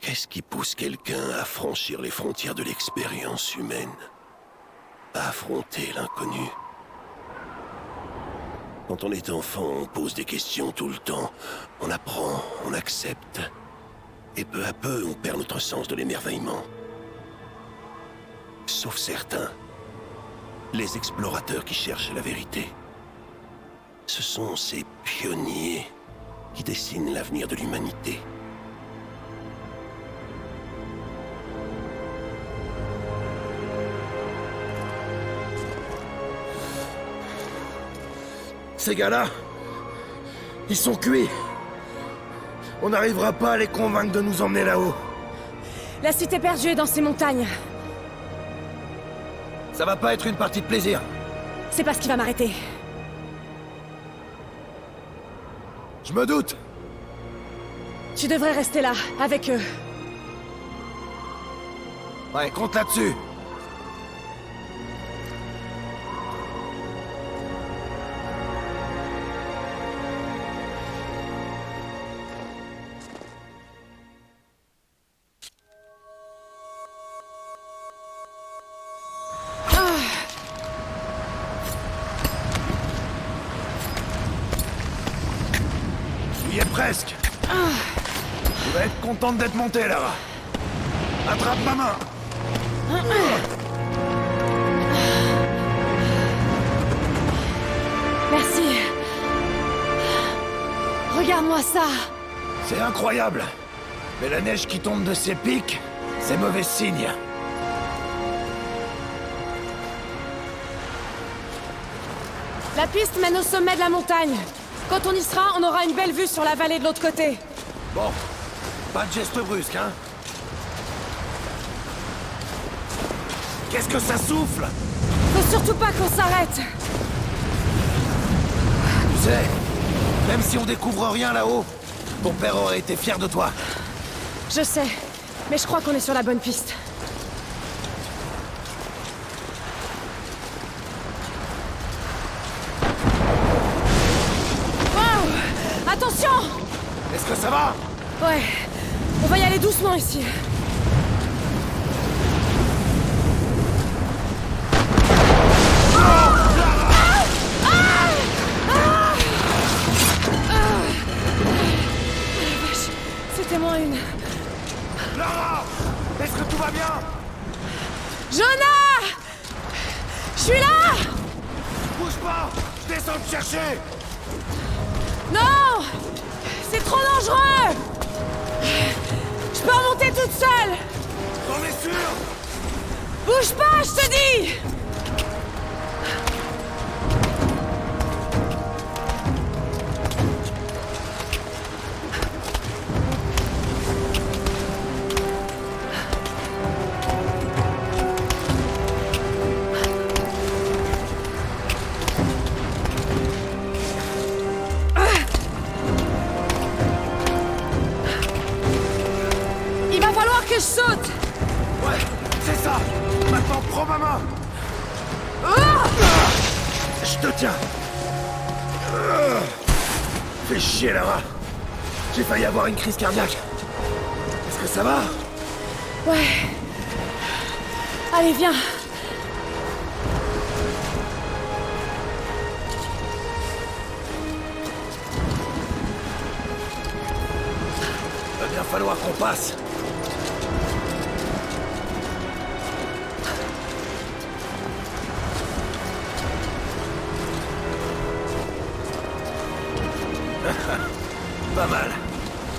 Qu'est-ce qui pousse quelqu'un à franchir les frontières de l'expérience humaine? À affronter l'inconnu? Quand on est enfant, on pose des questions tout le temps. On apprend, on accepte. Et peu à peu, on perd notre sens de l'émerveillement. Sauf certains. Les explorateurs qui cherchent la vérité. Ce sont ces pionniers qui dessinent l'avenir de l'humanité. Ces gars-là, ils sont cuits. On n'arrivera pas à les convaincre de nous emmener là-haut. La cité perdue est dans ces montagnes. Ça va pas être une partie de plaisir. C'est pas ce qui va m'arrêter. Je me doute. Tu devrais rester là, avec eux. Ouais, compte là-dessus. Tu y es presque. Tu vas être contente d'être montée, Lara. Attrape ma main. Merci. Regarde-moi ça. C'est incroyable. Mais la neige qui tombe de ces pics, c'est mauvais signe. La piste mène au sommet de la montagne. Quand on y sera, on aura une belle vue sur la vallée de l'autre côté. Bon, pas de geste brusque, hein? Qu'est-ce que ça souffle? Faut surtout pas qu'on s'arrête. Tu sais, même si on découvre rien là-haut, ton père aurait été fier de toi. Je sais, mais je crois qu'on est sur la bonne piste. Wow! Attention! Est-ce que ça va? Ouais, on va y aller doucement ici. C'était moins une. Lara! Est-ce que tout va bien? Jonah! Je suis là! Bouge pas! Je descends te chercher! Non! C'est trop dangereux! Je peux remonter toute seule! T'en es sûr? Bouge pas, je te dis! Il va falloir que je saute! Ouais, c'est ça! Maintenant, prends ma main! Ah! Je te tiens! Fais chier, Lara! J'ai failli avoir une crise cardiaque. Est-ce que ça va? Ouais. Allez, viens. Va bien falloir qu'on passe. Pas mal.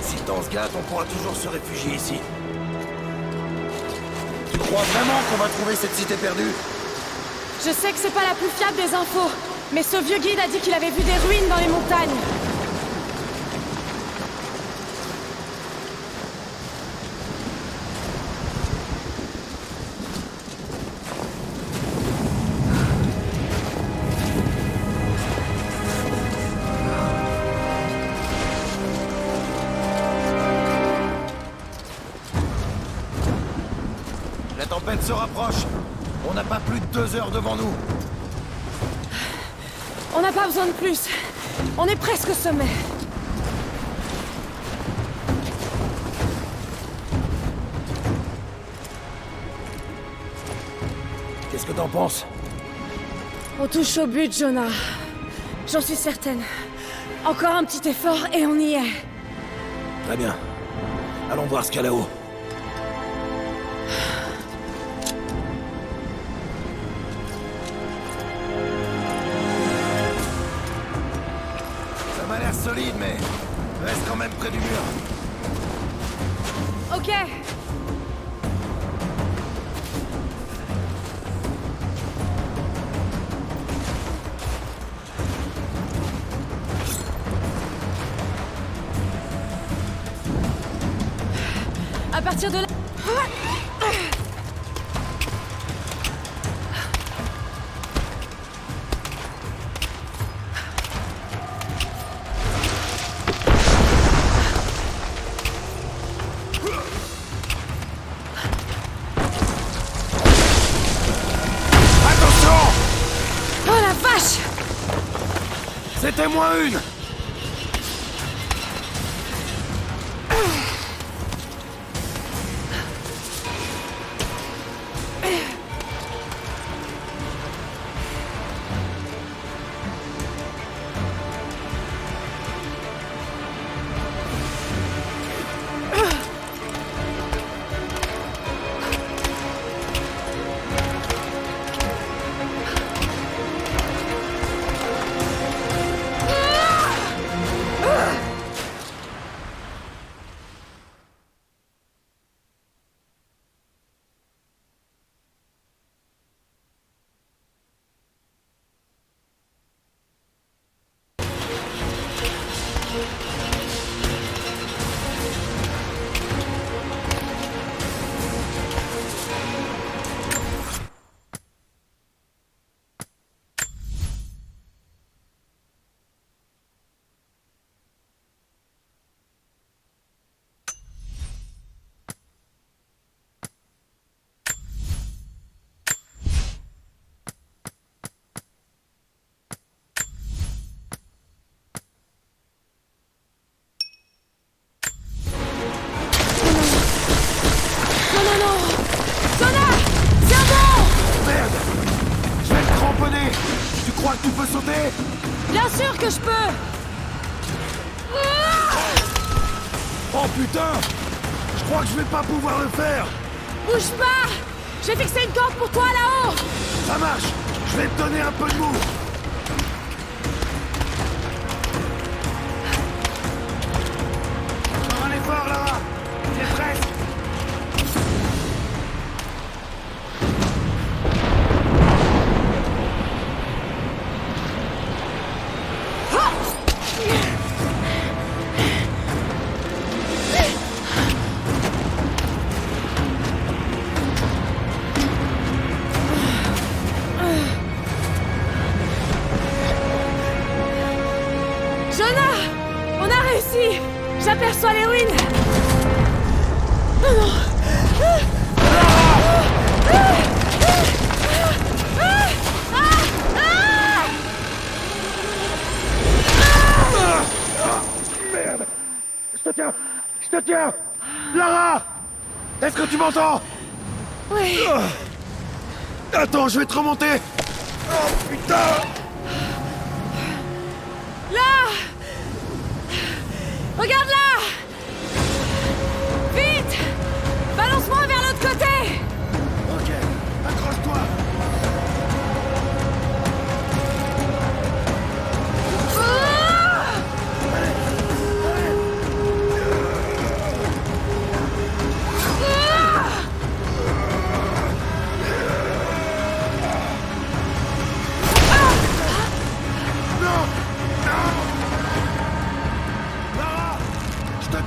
Si le temps se gâte, on pourra toujours se réfugier ici. Tu crois vraiment qu'on va trouver cette cité perdue? Je sais que c'est pas la plus fiable des infos, mais ce vieux guide a dit qu'il avait vu des ruines dans les montagnes. La tempête se rapproche. On n'a pas plus de 2 heures devant nous. On n'a pas besoin de plus. On est presque au sommet. Qu'est-ce que t'en penses? On touche au but, Jonah. J'en suis certaine. Encore un petit effort et on y est. Très bien. Allons voir ce qu'il y a là-haut. Ça m'a l'air solide, mais reste quand même près du mur. Ok. À partir de là... Attention! Oh la vache! C'était moins une! Tu crois que tu peux sauter? Bien sûr que je peux! Oh putain! Je crois que je vais pas pouvoir le faire! Bouge pas! J'ai fixé une corde pour toi là-haut! Ça marche! Je vais te donner un peu de mou! Encore un effort, Lara! C'est presque! Jonah! On a réussi! J'aperçois les ruines! Oh non! Merde! Je te tiens! Je te tiens! Lara! Est-ce que tu m'entends? Oui! Attends, je vais te remonter! Oh putain! Là! Regarde là! Vite! Balance-moi vers l'autre côté! Ok, accroche-toi! Je te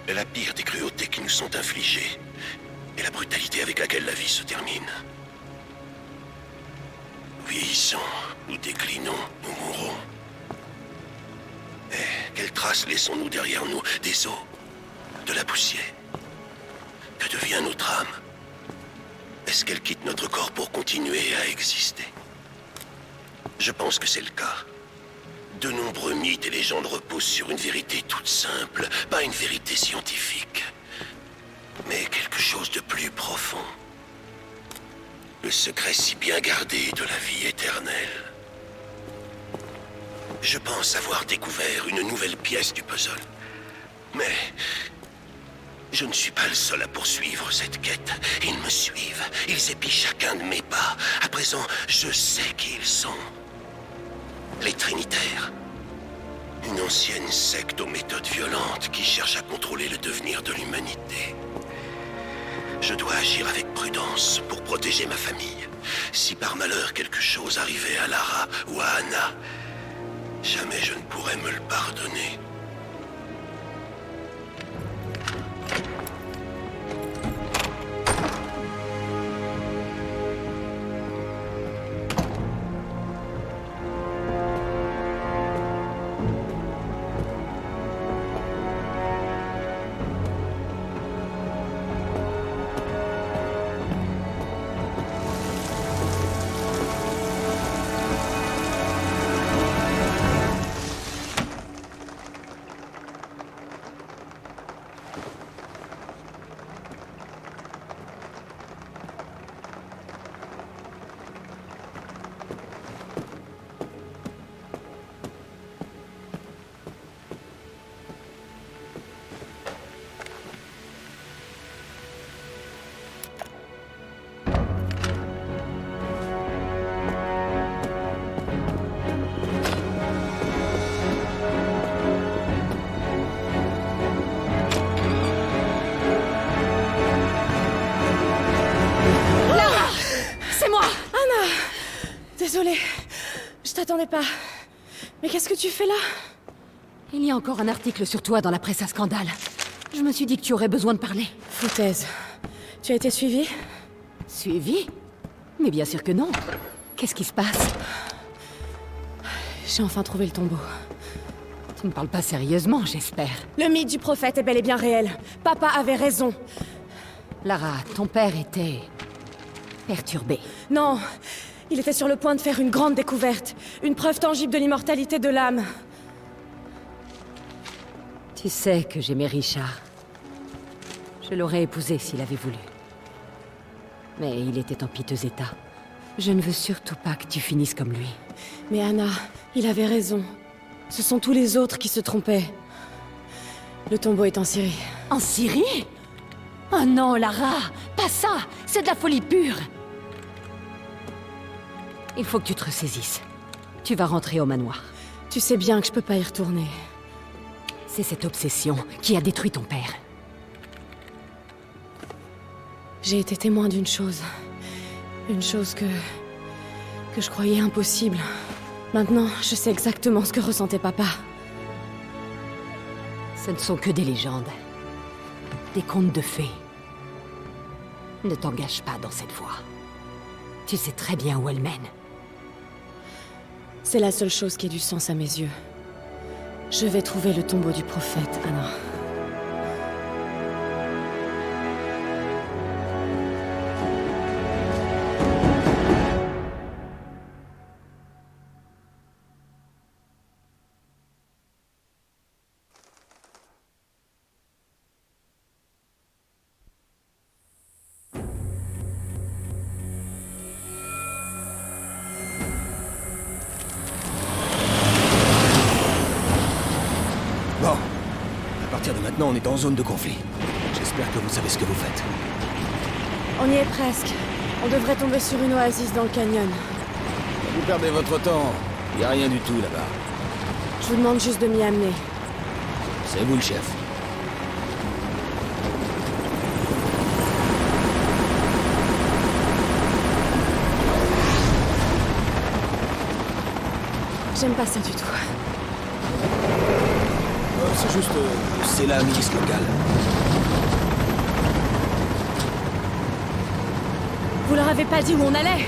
est la pire des cruautés qui nous sont infligées, et la brutalité avec laquelle la vie se termine. Nous vieillissons, nous déclinons, nous mourrons. Et quelles traces laissons-nous derrière nous? Des os, de la poussière. Que devient notre âme? Est-ce qu'elle quitte notre corps pour continuer à exister? Je pense que c'est le cas. De nombreux mythes et légendes reposent sur une vérité toute simple, pas une vérité scientifique, mais quelque chose de plus profond. Le secret si bien gardé de la vie éternelle. Je pense avoir découvert une nouvelle pièce du puzzle. Mais je ne suis pas le seul à poursuivre cette quête. Ils me suivent, ils épient chacun de mes pas. À présent, je sais qui ils sont. Les Trinitaires. Une ancienne secte aux méthodes violentes qui cherche à contrôler le devenir de l'humanité. Je dois agir avec prudence pour protéger ma famille. Si par malheur quelque chose arrivait à Lara ou à Anna, jamais je ne pourrais me le pardonner. Désolée, je t'attendais pas. Mais qu'est-ce que tu fais là? Il y a encore un article sur toi dans la presse à scandale. Je me suis dit que tu aurais besoin de parler. Foutaise. Tu as été suivie? Suivi? Mais bien sûr que non. Qu'est-ce qui se passe? J'ai enfin trouvé le tombeau. Tu ne parles pas sérieusement, j'espère. Le mythe du prophète est bel et bien réel. Papa avait raison. Lara, ton père était... perturbé. Non, il était sur le point de faire une grande découverte. Une preuve tangible de l'immortalité de l'âme. Tu sais que j'aimais Richard. Je l'aurais épousé s'il avait voulu. Mais il était en piteux état. Je ne veux surtout pas que tu finisses comme lui. Mais Anna, il avait raison. Ce sont tous les autres qui se trompaient. Le tombeau est en Syrie. En Syrie? Oh non, Lara! Pas ça! C'est de la folie pure! Il faut que tu te ressaisisses. Tu vas rentrer au manoir. Tu sais bien que je peux pas y retourner. C'est cette obsession qui a détruit ton père. J'ai été témoin d'une chose. Une chose que je croyais impossible. Maintenant, je sais exactement ce que ressentait papa. Ce ne sont que des légendes. Des contes de fées. Ne t'engage pas dans cette voie. Tu sais très bien où elle mène. C'est la seule chose qui ait du sens à mes yeux. Je vais trouver le tombeau du prophète, Anna. Bon. À partir de maintenant, on est en zone de conflit. J'espère que vous savez ce que vous faites. On y est presque. On devrait tomber sur une oasis dans le canyon. Vous perdez votre temps. Il n'y a rien du tout là-bas. Je vous demande juste de m'y amener. C'est vous le chef. J'aime pas ça du tout. c'est juste... c'est la milice locale. Vous leur avez pas dit où on allait?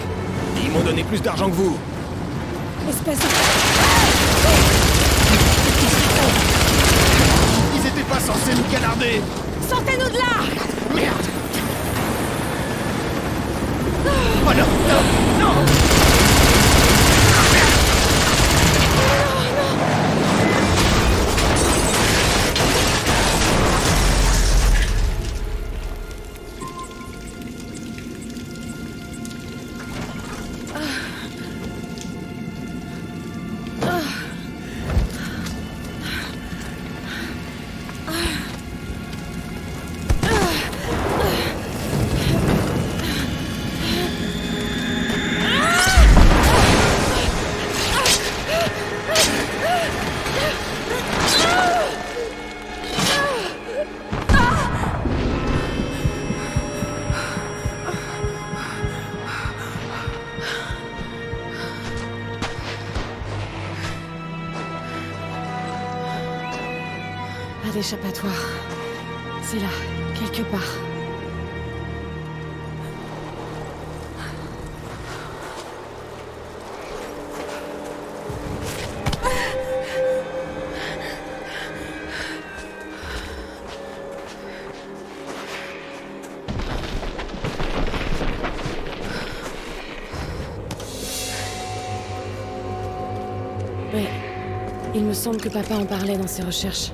Ils m'ont donné plus d'argent que vous. Espèce de... Ils étaient pas censés nous canarder! Sortez-nous de là! Merde! Oh non, non, non! Pas d'échappatoire. C'est là, quelque part. Ouais. Il me semble que papa en parlait dans ses recherches.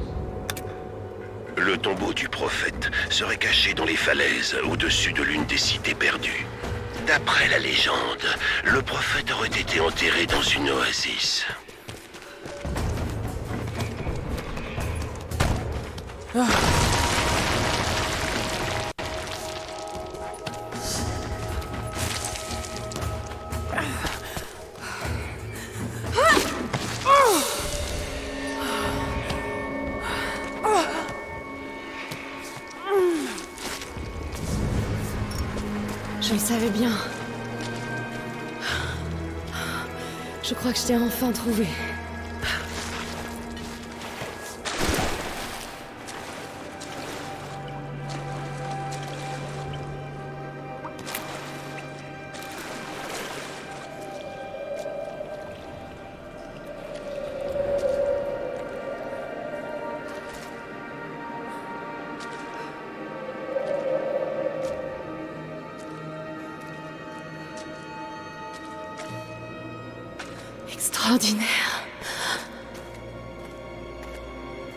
Le tombeau du prophète serait caché dans les falaises au-dessus de l'une des cités perdues. D'après la légende, le prophète aurait été enterré dans une oasis. Je le savais bien. Je crois que je t'ai enfin trouvé. Extraordinaire.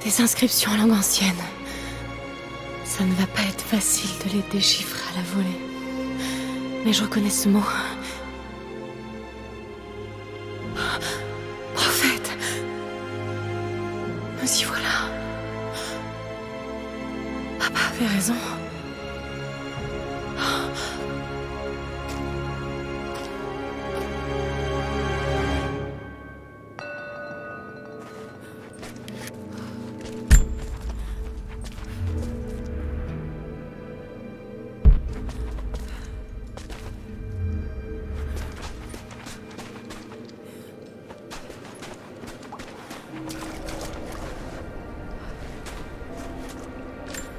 Des inscriptions en langue ancienne. Ça ne va pas être facile de les déchiffrer à la volée. Mais je reconnais ce mot. Prophète. Nous y voilà. Papa avait raison.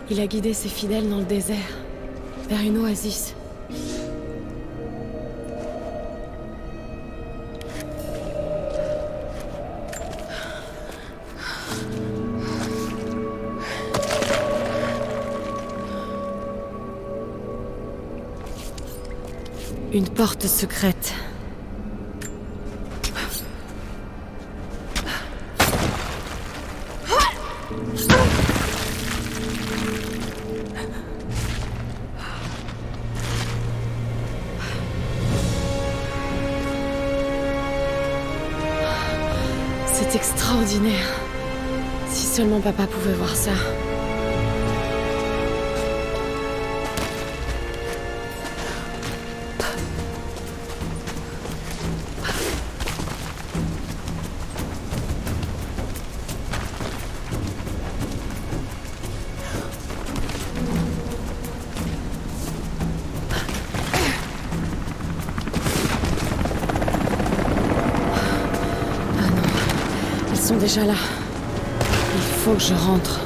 Il a guidé ses fidèles dans le désert, vers une oasis. Une porte secrète. C'est extraordinaire. Si seulement papa pouvait voir ça. Ils sont déjà là. Il faut que je rentre.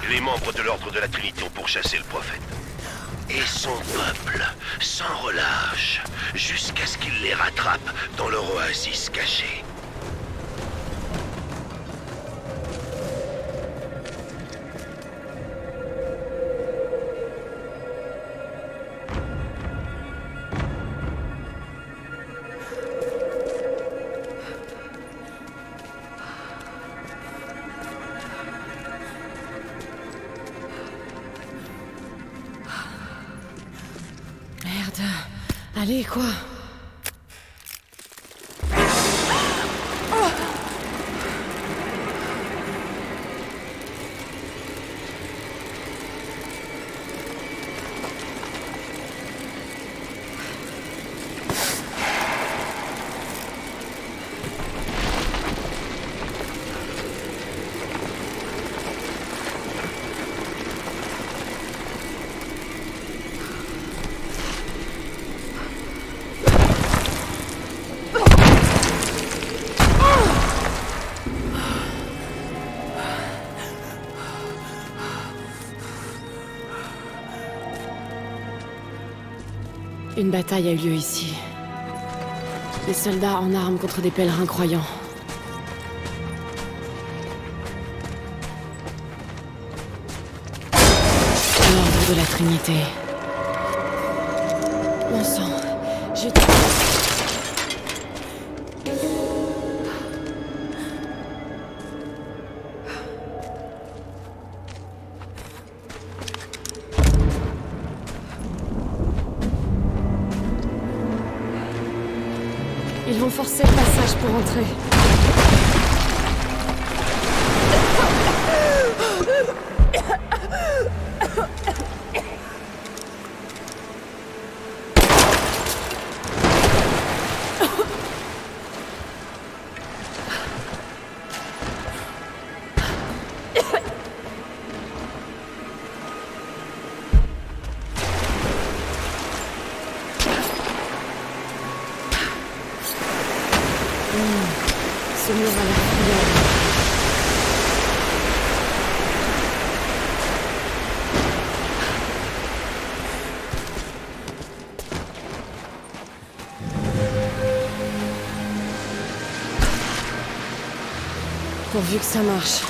Les membres de l'Ordre de la Trinité ont pourchassé le prophète. Et son peuple, sans relâche, jusqu'à ce qu'il les rattrape dans leur oasis cachée. Merde. Allez, quoi? Une bataille a eu lieu ici. Des soldats en armes contre des pèlerins croyants. L'ordre de la Trinité. Mon sang, j'ai... Ils vont forcer le passage pour entrer. Ce mur a l'air friable. Pourvu que ça marche.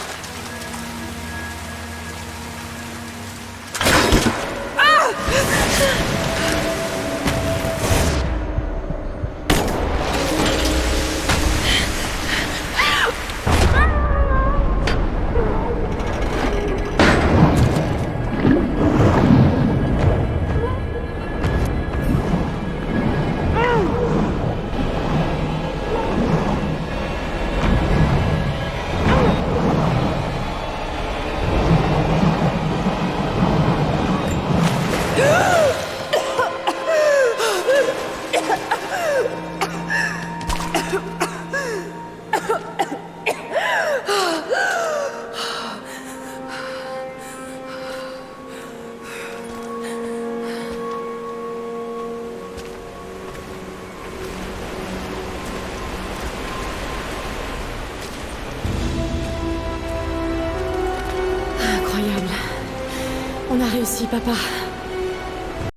On a réussi, papa.